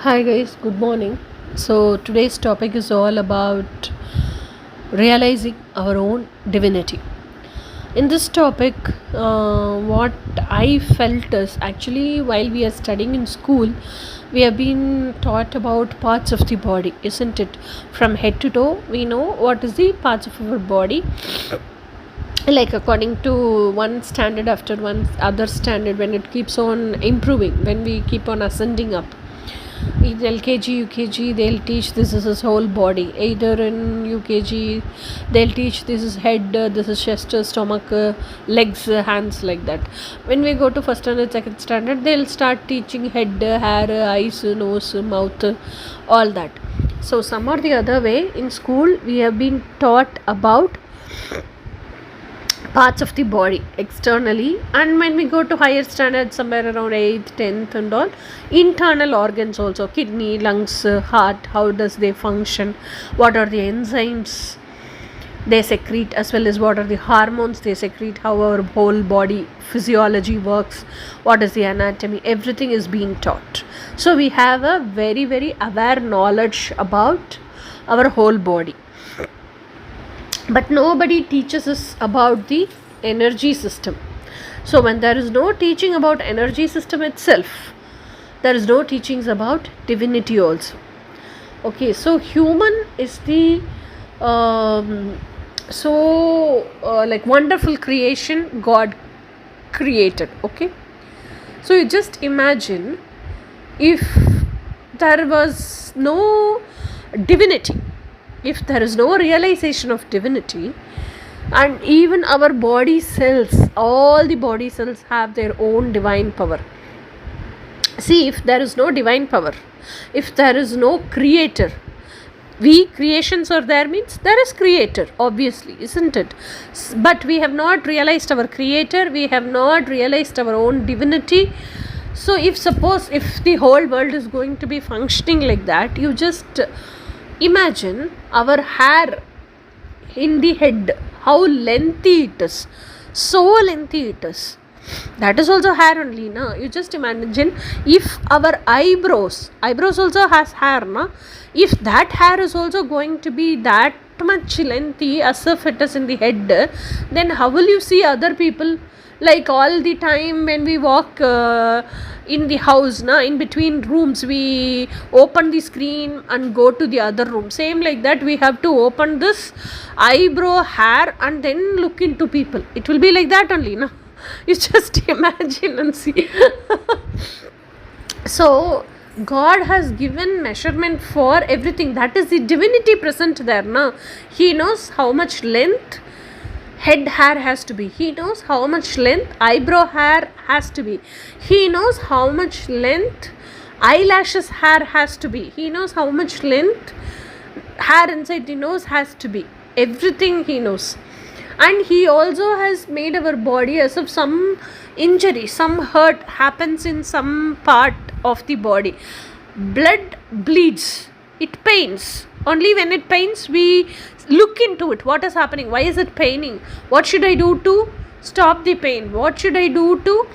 Hi guys, good morning. So today's topic is all about realizing our own divinity. In this topic, what I felt is actually while we are studying in school, we have been taught about parts of the body, isn't it? From head to toe, we know what is the parts of our body. Like according to one standard after one other standard, when it keeps on improving, when we keep on ascending up in LKG, UKG, they'll teach this is his whole body. Either in UKG, they'll teach this is head, this is chest, stomach, legs, hands, like that. When we go to first standard, second standard, they'll start teaching head, hair, eyes, nose, mouth, all that. So, some or the other way, in school, we have been taught about parts of the body externally, and when we go to higher standards somewhere around 8th 10th and all, internal organs also, kidney, lungs, heart, how does they function, what are the enzymes they secrete, as well as what are the hormones they secrete, how our whole body physiology works, what is the anatomy, everything is being taught. So we have a very aware knowledge about our whole body, but nobody teaches us about the energy system. So when there is no teaching about energy system itself, there is no teachings about divinity also. Okay, so human is the like wonderful creation God created. Okay, so you just imagine if there was no divinity, if there is no realization of divinity, and even our body cells, all the body cells have their own divine power. See, if there is no divine power, if there is no creator, we creations are there means there is creator, obviously, isn't it? But we have not realized our creator, we have not realized our own divinity. So if the whole world is going to be functioning like that, you just imagine our hair in the head, how lengthy it is, so lengthy it is. That is also hair only, na? You just imagine if our eyebrows also has hair, na? If that hair is also going to be that much lengthy as if it is in the head, then how will you see other people? Like all the time when we walk in the house, in between rooms, we open the screen and go to the other room. Same like that, we have to open this eyebrow hair and then look into people. It will be like that only, no? You just imagine and see. So God has given measurement for everything. That is the divinity present there, na? He knows how much length head hair has to be, he knows how much length eyebrow hair has to be, he knows how much length eyelashes hair has to be, he knows how much length hair inside the nose has to be. Everything he knows. And he also has made our body as if some injury, some hurt happens in some part of the body. Blood bleeds, it pains. Only when it pains, we look into it. What is happening? Why is it paining? What should I do to stop the pain? What should I do to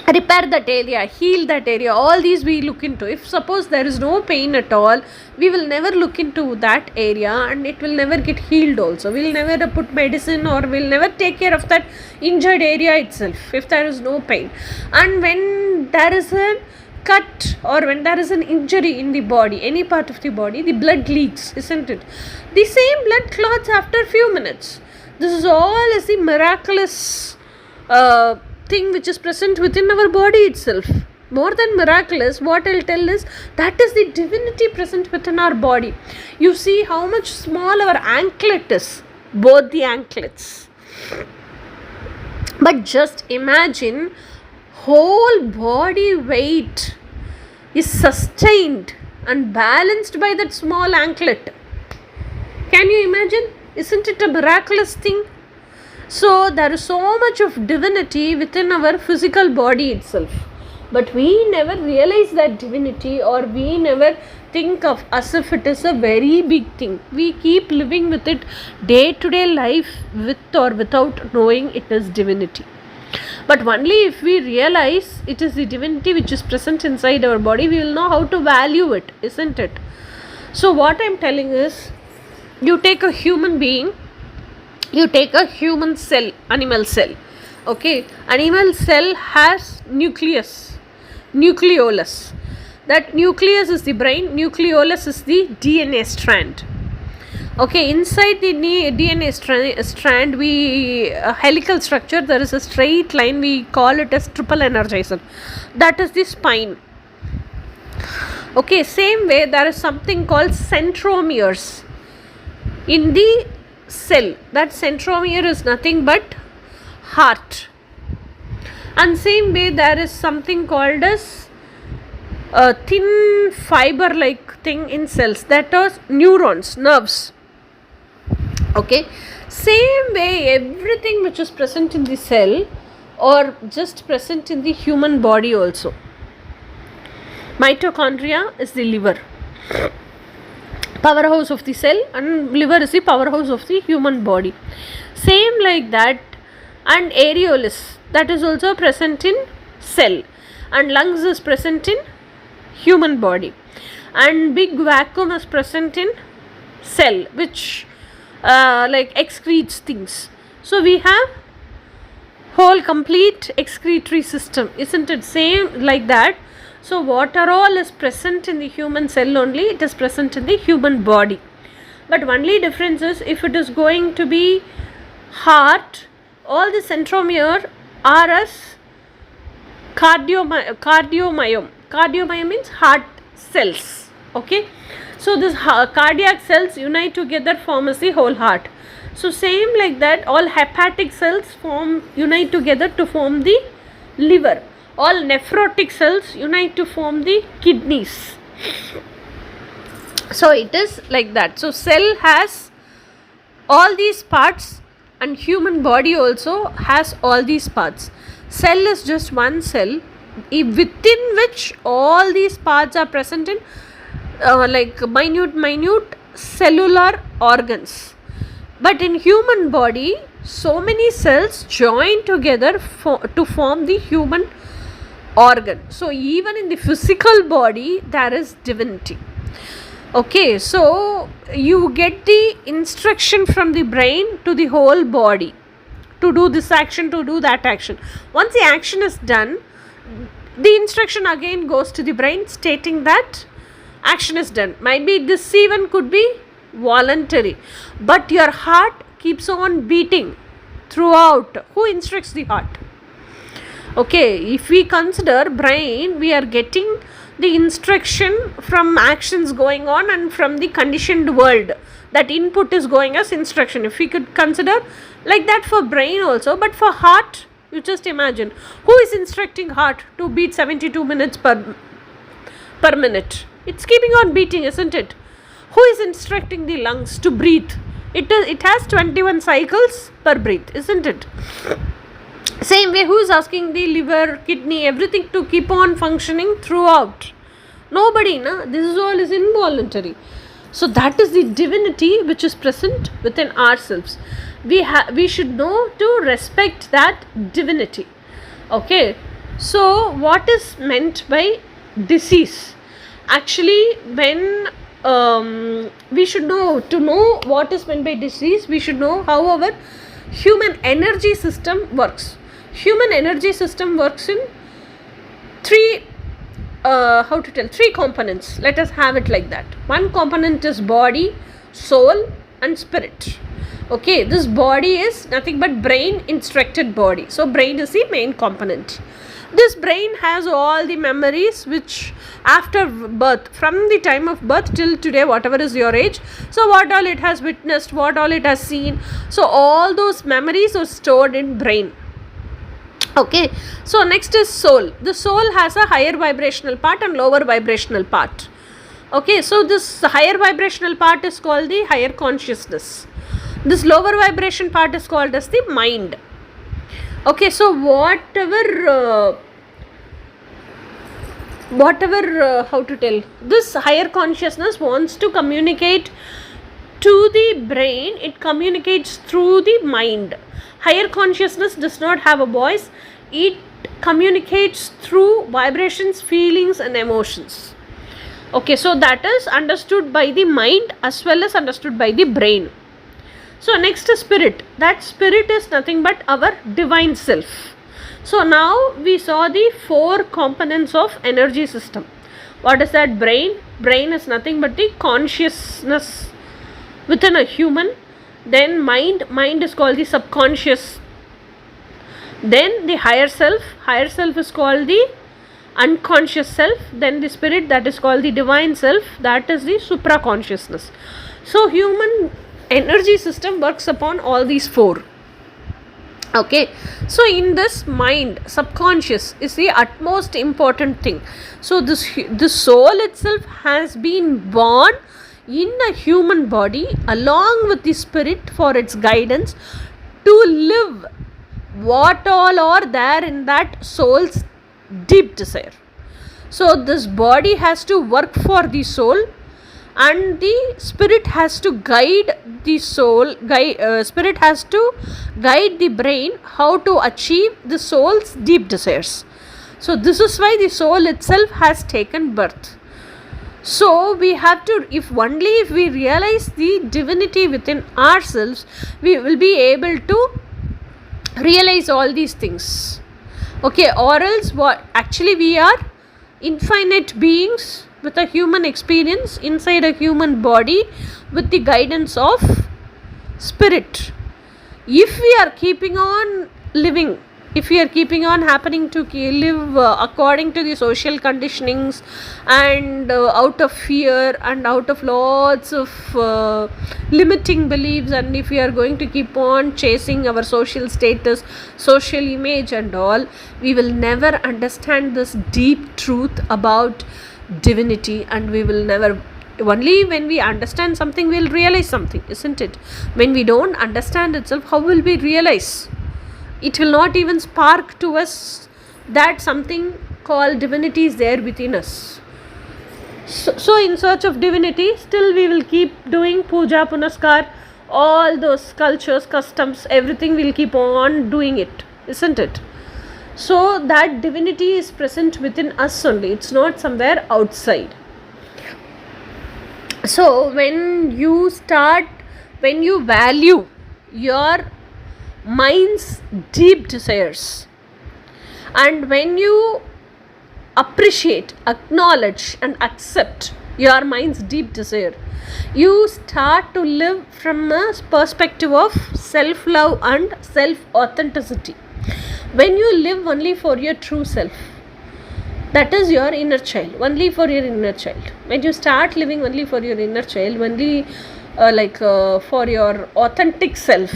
repair that area, heal that area? All these we look into. If suppose there is no pain at all, we will never look into that area and it will never get healed also. We will never put medicine or we will never take care of that injured area itself if there is no pain. And when there is a cut or when there is an injury in the body, any part of the body, the blood leaks, isn't it? The same blood clots after a few minutes. This is all is the miraculous thing which is present within our body itself. More than miraculous, what I'll tell is that is the divinity present within our body. You see how much small our anklet is, both the anklets. But just imagine, whole body weight is sustained and balanced by that small anklet. Can you imagine? Isn't it a miraculous thing? So there is so much of divinity within our physical body itself, but we never realize that divinity, or we never think of as if it is a very big thing. We keep living with it day to day life, with or without knowing it is divinity. But only if we realize it is the divinity which is present inside our body, we will know how to value it, isn't it? So what I'm telling is, you take a human being, you take a human cell, animal cell. Okay, animal cell has nucleus, nucleolus. That nucleus is the brain, nucleolus is the DNA strand. Okay, inside the DNA strand, helical structure, there is a straight line, we call it as triple energizer. That is the spine. Okay, same way there is something called centromeres in the cell. That centromere is nothing but heart. And same way there is something called as a thin fiber like thing in cells, that is neurons, nerves. Okay, same way everything which is present in the cell or just present in the human body also. Mitochondria is the liver, powerhouse of the cell, and liver is the powerhouse of the human body. Same like that. And areolus, that is also present in cell, and lungs is present in human body, and big vacuum is present in cell, which like excretes things. So we have whole complete excretory system, isn't it? Same like that. So what are all is present in the human cell only, it is present in the human body. But only difference is, if it is going to be heart, all the centromere are as cardiomyome. Cardiomyome means heart cells. Okay, so this cardiac cells unite together, form as the whole heart. So same like that, all hepatic cells unite together to form the liver. All nephrotic cells unite to form the kidneys. So it is like that. So cell has all these parts, and human body also has all these parts. Cell is just one cell within which all these parts are present in like minute cellular organs. But in human body, so many cells join together to form the human organ. So even in the physical body there is divinity. Okay, so you get the instruction from the brain to the whole body to do this action, to do that action. Once the action is done, the instruction again goes to the brain stating that action is done. Maybe this even could be voluntary, but your heart keeps on beating throughout. Who instructs the heart? Okay, if we consider brain, we are getting the instruction from actions going on and from the conditioned world. That input is going as instruction. If we could consider like that for brain also, but for heart, you just imagine, who is instructing heart to beat 72 minutes per minute? It's keeping on beating, isn't it? Who is instructing the lungs to breathe? It has 21 cycles per breath, isn't it? Same way, who is asking the liver, kidney, everything to keep on functioning throughout? Nobody, na? This is all is involuntary. So that is the divinity which is present within ourselves. We should know to respect that divinity. Okay, so what is meant by disease? Actually, when we should know, to know what is meant by disease, we should know how our human energy system works. Human energy system works in three components. Let us have it like that. One component is body, soul and spirit. Okay, this body is nothing but brain instructed body. So brain is the main component. This brain has all the memories which after birth, from the time of birth till today, whatever is your age, so what all it has witnessed, what all it has seen, so all those memories are stored in brain. Okay, so next is soul. The soul has a higher vibrational part and lower vibrational part. Okay, so this higher vibrational part is called the higher consciousness. This lower vibration part is called as the mind. Okay, so whatever this higher consciousness wants to communicate to the brain, it communicates through the mind. Higher consciousness does not have a voice, it communicates through vibrations, feelings and emotions. Okay, so that is understood by the mind as well as understood by the brain. So next is spirit. That spirit is nothing but our divine self. So now we saw the 4 components of energy system. What is that? Brain. Brain is nothing but the consciousness within a human. Then mind. Mind is called the subconscious. Then the higher self. Higher self is called the unconscious self. Then the spirit, that is called the divine self, that is the supraconsciousness. So human energy system works upon all these 4. Okay, so in this mind, subconscious is the utmost important thing. So this soul itself has been born in a human body along with the spirit for its guidance to live what all are there in that soul's deep desire. So this body has to work for the soul, and the spirit has to guide the soul. Spirit has to guide the brain how to achieve the soul's deep desires. So this is why the soul itself has taken birth. So we have to, if we realize the divinity within ourselves, we will be able to realize all these things. Okay, or else what? Actually we are infinite beings with a human experience inside a human body with the guidance of spirit. If we are keeping on living, if we are keeping on happening to live according to the social conditionings and out of fear and out of lots of limiting beliefs, and if we are going to keep on chasing our social status, social image and all, we will never understand this deep truth about divinity, and we will never. Only when we understand something, we will realize something, isn't it? When we don't understand itself, how will we realize? It will not even spark to us that something called divinity is there within us. So in search of divinity, still we will keep doing puja, punaskar, all those cultures, customs, everything, will keep on doing it, isn't it? So that divinity is present within us only. It's not somewhere outside. So when you value your mind's deep desires, and when you appreciate, acknowledge and accept your mind's deep desire, you start to live from a perspective of self-love and self-authenticity. When you live only for your true self, that is your inner child, only for your inner child. When you start living only for your inner child, only for your authentic self,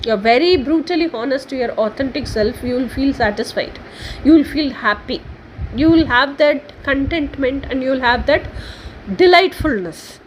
you're very brutally honest to your authentic self, you will feel satisfied, you will feel happy, you will have that contentment, and you will have that delightfulness.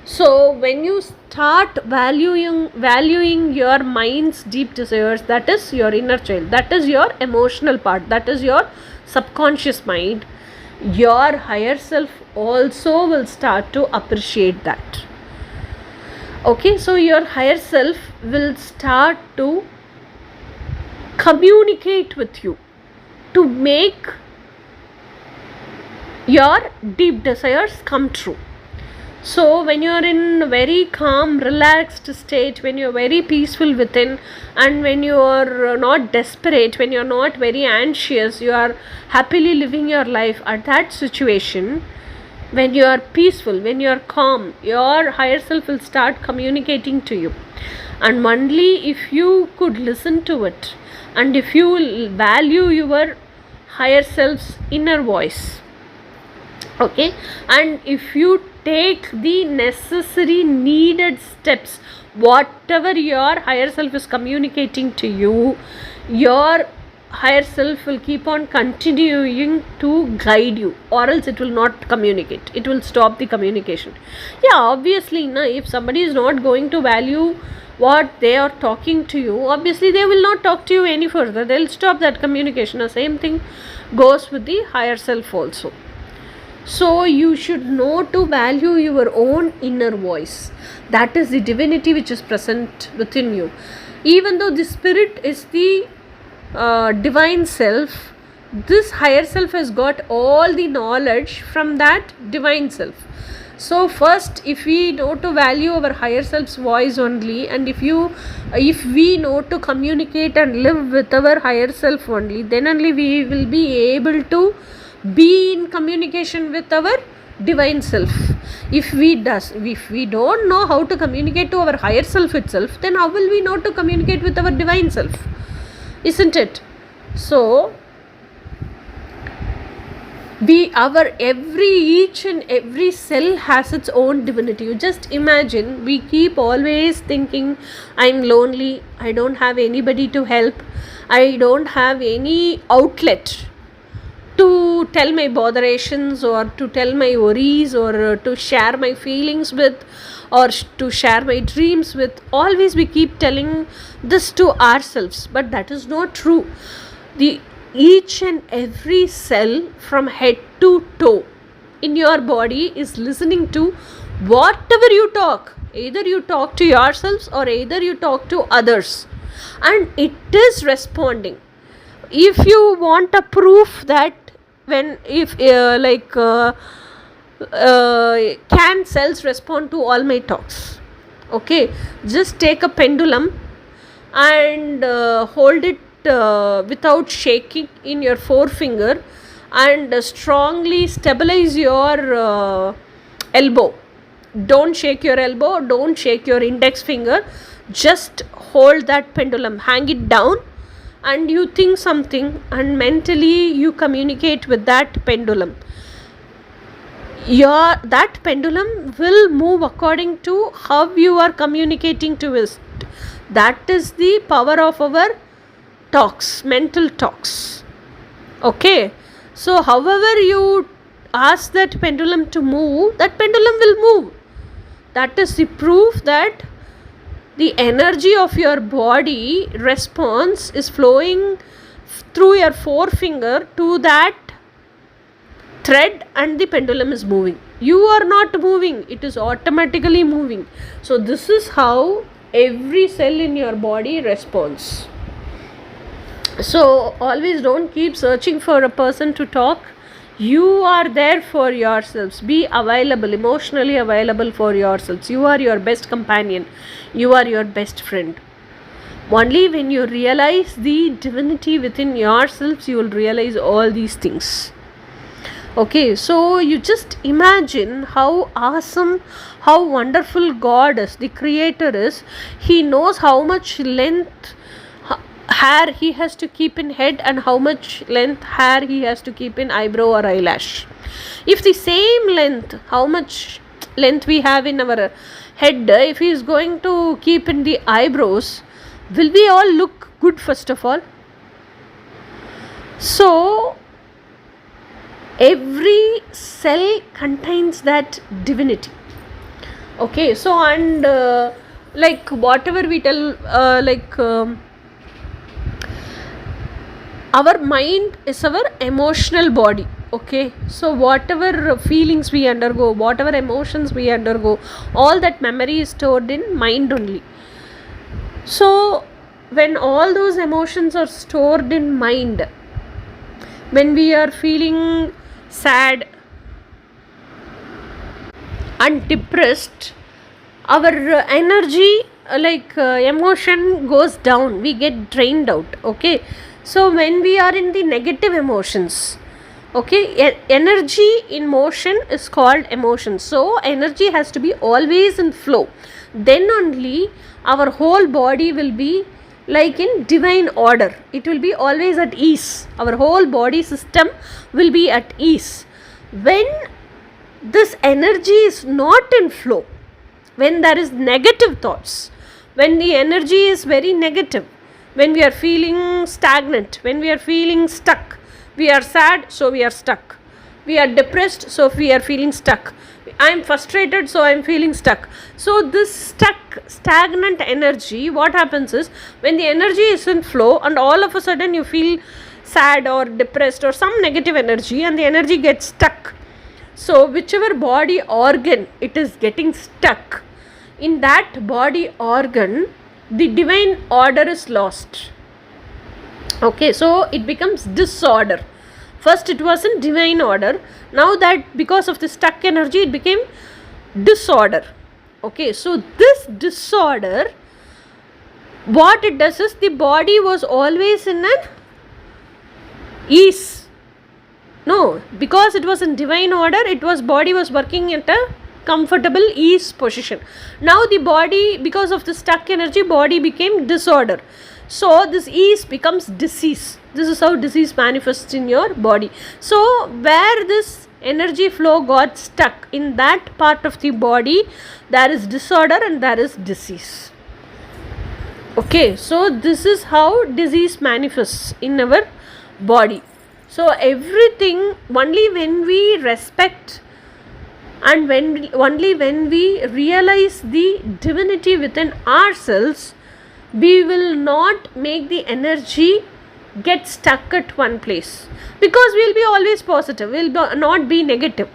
So when you start valuing your mind's deep desires, that is your inner child, that is your emotional part, that is your subconscious mind, your higher self also will start to appreciate that. Okay, so your higher self will start to communicate with you to make your deep desires come true. So when you are in a very calm, relaxed state, when you are very peaceful within, and when you are not desperate, when you are not very anxious, you are happily living your life, at that situation, when you are peaceful, when you are calm, your higher self will start communicating to you. And only if you could listen to it, and if you value your higher self's inner voice, okay, and if you take the necessary needed steps, whatever your higher self is communicating to you, your higher self will keep on continuing to guide you, or else it will not communicate, it will stop the communication. Yeah, obviously, if somebody is not going to value what they are talking to you, obviously they will not talk to you any further, they will stop that communication. The same thing goes with the higher self also. So you should know to value your own inner voice. That is the divinity which is present within you. Even though the spirit is the divine self, this higher self has got all the knowledge from that divine self. So first, if we know to value our higher self's voice only, and if we know to communicate and live with our higher self only, then only we will be able to be in communication with our divine self. If we don't know how to communicate to our higher self itself, then how will we know to communicate with our divine self? Isn't it? So each and every cell has its own divinity. You just imagine, we keep always thinking, I'm lonely, I don't have anybody to help, I don't have any outlet to tell my botherations, or to tell my worries, or to share my feelings with, or to share my dreams with. Always we keep telling this to ourselves, but that is not true. Each and every cell from head to toe in your body is listening to whatever you talk. Either you talk to yourselves or either you talk to others, and it is responding. If you want a proof that can cells respond to all my talks? Okay, just take a pendulum and hold it without shaking in your forefinger, and strongly stabilize your elbow. Don't shake your elbow, don't shake your index finger, just hold that pendulum, hang it down, and you think something, and mentally you communicate with that pendulum. That pendulum will move according to how you are communicating to it. That is the power of our talks, mental talks. Okay, so however you ask that pendulum to move, that pendulum will move. That is the proof that the energy of your body response is flowing through your forefinger to that thread, and the pendulum is moving. You are not moving, it is automatically moving. So this is how every cell in your body responds. So always don't keep searching for a person to talk. You are there for yourselves. Be available, emotionally available for yourselves. You are your best companion. You are your best friend. Only when you realize the divinity within yourselves, you will realize all these things. Okay, so you just imagine how awesome, how wonderful God is, the creator is. He knows how much length hair he has to keep in head and how much length hair he has to keep in eyebrow or eyelash. If the same length, how much length we have in our head, if he is going to keep in the eyebrows, will we all look good first of all? So every cell contains that divinity. Okay, so and like whatever we tell, our mind is our emotional body. Okay, so whatever feelings we undergo, whatever emotions we undergo, all that memory is stored in mind only. So when all those emotions are stored in mind, when we are feeling sad and depressed, our energy, emotion goes down, we get drained out. Okay, so when we are in the negative emotions, okay, energy in motion is called emotion. So energy has to be always in flow. Then only our whole body will be like in divine order. It will be always at ease. Our whole body system will be at ease. When this energy is not in flow, when there is negative thoughts, when the energy is very negative, when we are feeling stagnant, when we are feeling stuck, we are sad, so we are stuck. We are depressed, so we are feeling stuck. I am frustrated, so I am feeling stuck. So this stuck, stagnant energy, what happens is, when the energy is in flow and all of a sudden you feel sad or depressed or some negative energy, and the energy gets stuck. So whichever body organ it is getting stuck, in that body organ, the divine order is lost. Okay, so it becomes disorder. First it was in divine order. Now that because of the stuck energy, it became disorder. Okay, so this disorder, what it does is, the body was always in an ease. No, because it was in divine order, body was working at a comfortable ease position. Now the body, because of the stuck energy, body became disorder. So this ease becomes disease. This is how disease manifests in your body. So where this energy flow got stuck, in that part of the body, there is disorder and there is disease. Okay, so this is how disease manifests in our body. So everything, only when we respect and only when we realize the divinity within ourselves, we will not make the energy get stuck at one place, because we will be always positive, we will not be negative.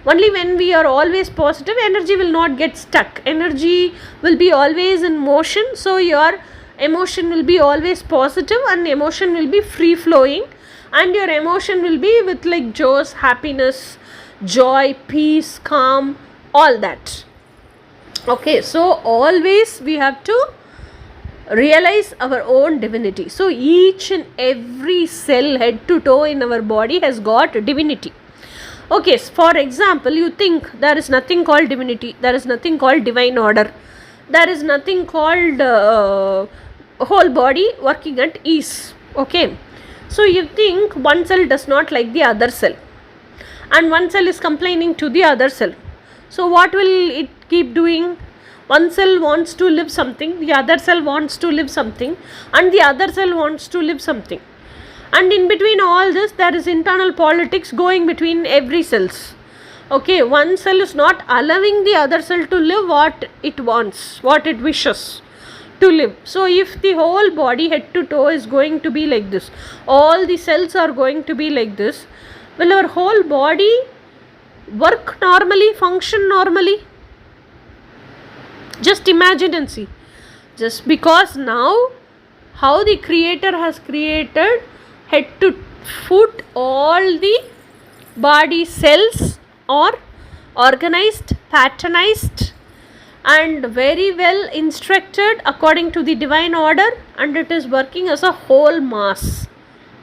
Only when we are always positive, energy will not get stuck, energy will be always in motion. So your emotion will be always positive and emotion will be free flowing, and your emotion will be with like joy, happiness, joy, peace, calm, all that. Okay, so always we have to realize our own divinity. So each and every cell, head to toe in our body, has got divinity. Okay, for example, you think there is nothing called divinity, there is nothing called divine order, there is nothing called whole body working at ease. Okay, so you think one cell does not like the other cell, and one cell is complaining to the other cell. So what will it keep doing? One cell wants to live something, the other cell wants to live something, and the other cell wants to live something. And in between all this, there is internal politics going between every cells. Okay, one cell is not allowing the other cell to live what it wants, what it wishes to live. So if the whole body, head to toe, is going to be like this, all the cells are going to be like this, will our whole body work normally, function normally? Just imagine and see. Just because now how the creator has created head to foot, all the body cells are organized, patternized and very well instructed according to the divine order, and it is working as a whole mass,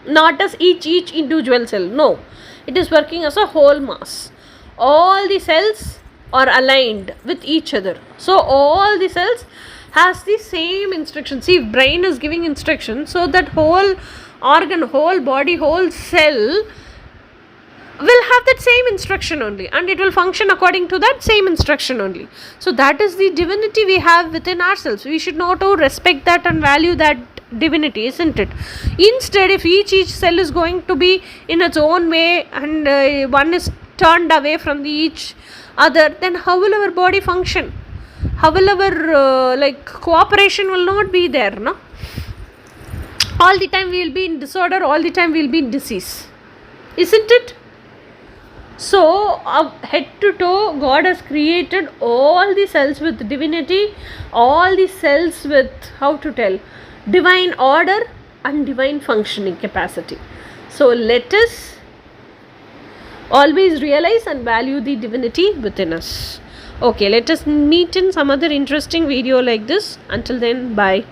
not as each individual cell. No, it is working as a whole mass. All the cells are aligned with each other. So all the cells has the same instruction. See, if brain is giving instruction, so that whole organ, whole body, whole cell will have that same instruction only, and it will function according to that same instruction only. So that is the divinity we have within ourselves. We should know to respect that and value that divinity, isn't it? Instead, if each cell is going to be in its own way, and one is turned away from the each other, then how will our body function? How will our cooperation will not be there, no? All the time we will be in disorder, all the time we will be in disease, isn't it? So head to toe, God has created all the cells with divinity, all the cells with, how to tell, divine order and divine functioning capacity. So let us always realize and value the divinity within us. Okay, let us meet in some other interesting video like this. Until then, bye.